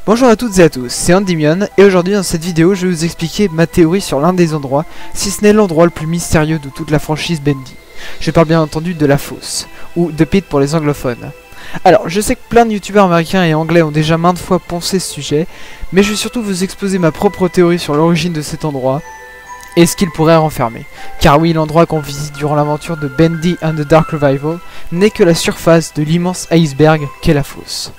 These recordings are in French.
Bonjour à toutes et à tous, c'est Endymion et aujourd'hui dans cette vidéo je vais vous expliquer ma théorie sur l'un des endroits, si ce n'est l'endroit le plus mystérieux de toute la franchise Bendy. Je parle bien entendu de la fosse, ou The Pit pour les anglophones. Alors je sais que plein de youtubeurs américains et anglais ont déjà maintes fois poncé ce sujet, mais je vais surtout vous exposer ma propre théorie sur l'origine de cet endroit et ce qu'il pourrait renfermer. Car oui, l'endroit qu'on visite durant l'aventure de Bendy and the Dark Revival n'est que la surface de l'immense iceberg qu'est la fosse.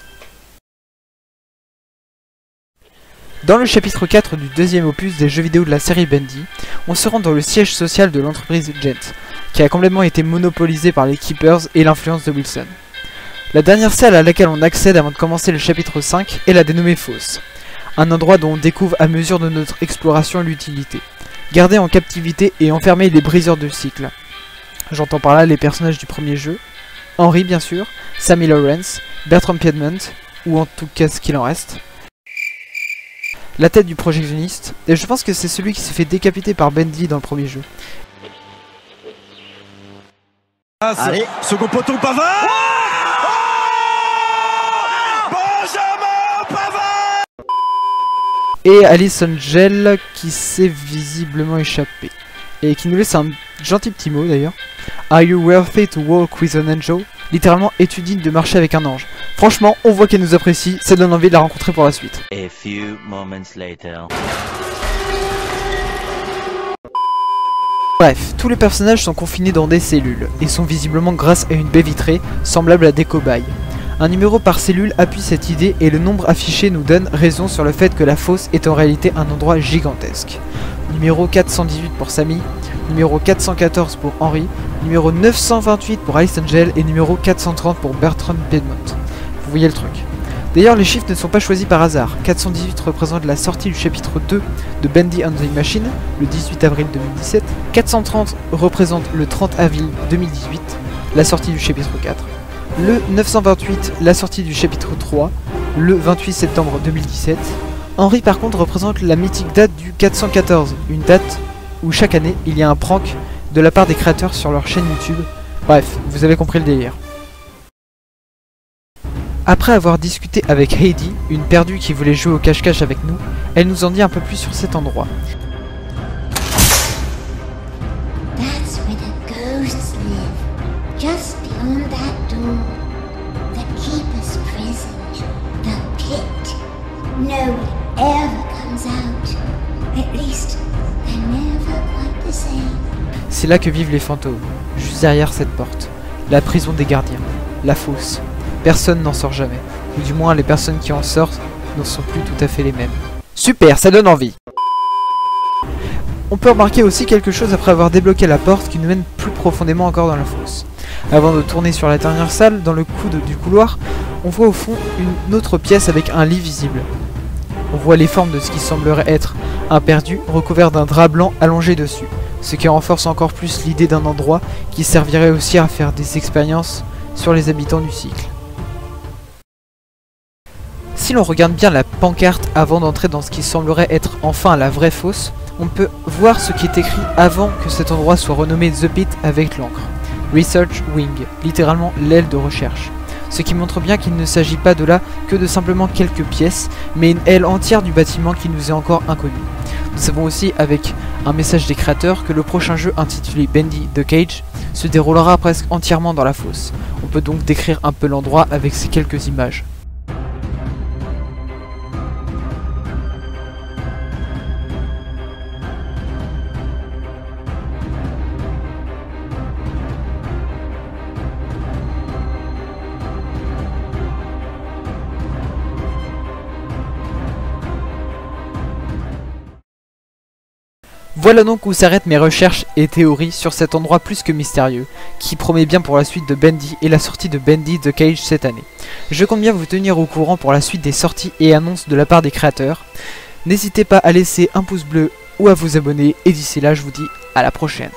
Dans le chapitre 4 du deuxième opus des jeux vidéo de la série Bendy, on se rend dans le siège social de l'entreprise Gent, qui a complètement été monopolisé par les Keepers et l'influence de Wilson. La dernière salle à laquelle on accède avant de commencer le chapitre 5 est la dénommée Fosse, un endroit dont on découvre à mesure de notre exploration l'utilité. Garder en captivité et enfermer les briseurs de cycle. J'entends par là les personnages du premier jeu, Henry bien sûr, Sammy Lawrence, Bertram Piedmont, ou en tout cas ce qu'il en reste, la tête du projectionniste, et je pense que c'est celui qui s'est fait décapiter par Bendy dans le premier jeu. Allez, second poteau Pavard. Benjamin Pavard. Et Alice Angel qui s'est visiblement échappé. Et qui nous laisse un gentil petit mot d'ailleurs. Are you worthy to walk with an angel? Littéralement, es-tu digne de marcher avec un ange? Franchement, on voit qu'elle nous apprécie, ça donne envie de la rencontrer pour la suite. A few moments later. Bref, tous les personnages sont confinés dans des cellules, et sont visiblement grâce à une baie vitrée, semblable à des cobayes. Un numéro par cellule appuie cette idée et le nombre affiché nous donne raison sur le fait que la fosse est en réalité un endroit gigantesque. Numéro 418 pour Sammy, numéro 414 pour Henry, numéro 928 pour Alice Angel et numéro 430 pour Bertram Piedmont. Vous voyez le truc. D'ailleurs, les chiffres ne sont pas choisis par hasard. 418 représente la sortie du chapitre 2 de Bendy and the Machine, le 18 avril 2017. 430 représente le 30 avril 2018, la sortie du chapitre 4. Le 928, la sortie du chapitre 3, le 28 septembre 2017. Henry par contre représente la mythique date du 414, une date où chaque année il y a un prank de la part des créateurs sur leur chaîne YouTube. Bref, vous avez compris le délire. Après avoir discuté avec Heidi, une perdue qui voulait jouer au cache-cache avec nous, elle nous en dit un peu plus sur cet endroit. That's where the ghosts live. Just beyond that door. The keeper's prison. The pit. No one ever comes out. At least, they're never quite the same. C'est là que vivent les fantômes, juste derrière cette porte. La prison des gardiens, la fosse. Personne n'en sort jamais, ou du moins les personnes qui en sortent ne sont plus tout à fait les mêmes. Super, ça donne envie. On peut remarquer aussi quelque chose après avoir débloqué la porte qui nous mène plus profondément encore dans la fosse. Avant de tourner sur la dernière salle, dans le coude du couloir, on voit au fond une autre pièce avec un lit visible. On voit les formes de ce qui semblerait être un perdu recouvert d'un drap blanc allongé dessus, ce qui renforce encore plus l'idée d'un endroit qui servirait aussi à faire des expériences sur les habitants du cycle. Si l'on regarde bien la pancarte avant d'entrer dans ce qui semblerait être enfin la vraie fosse, on peut voir ce qui est écrit avant que cet endroit soit renommé The Pit avec l'encre. Research Wing, littéralement l'aile de recherche. Ce qui montre bien qu'il ne s'agit pas de là que de simplement quelques pièces, mais une aile entière du bâtiment qui nous est encore inconnue. Nous savons aussi avec un message des créateurs que le prochain jeu intitulé Bendy the Cage se déroulera presque entièrement dans la fosse. On peut donc décrire un peu l'endroit avec ces quelques images. Voilà donc où s'arrêtent mes recherches et théories sur cet endroit plus que mystérieux, qui promet bien pour la suite de Bendy et la sortie de Bendy the Cage cette année. Je compte bien vous tenir au courant pour la suite des sorties et annonces de la part des créateurs. N'hésitez pas à laisser un pouce bleu ou à vous abonner, et d'ici là je vous dis à la prochaine.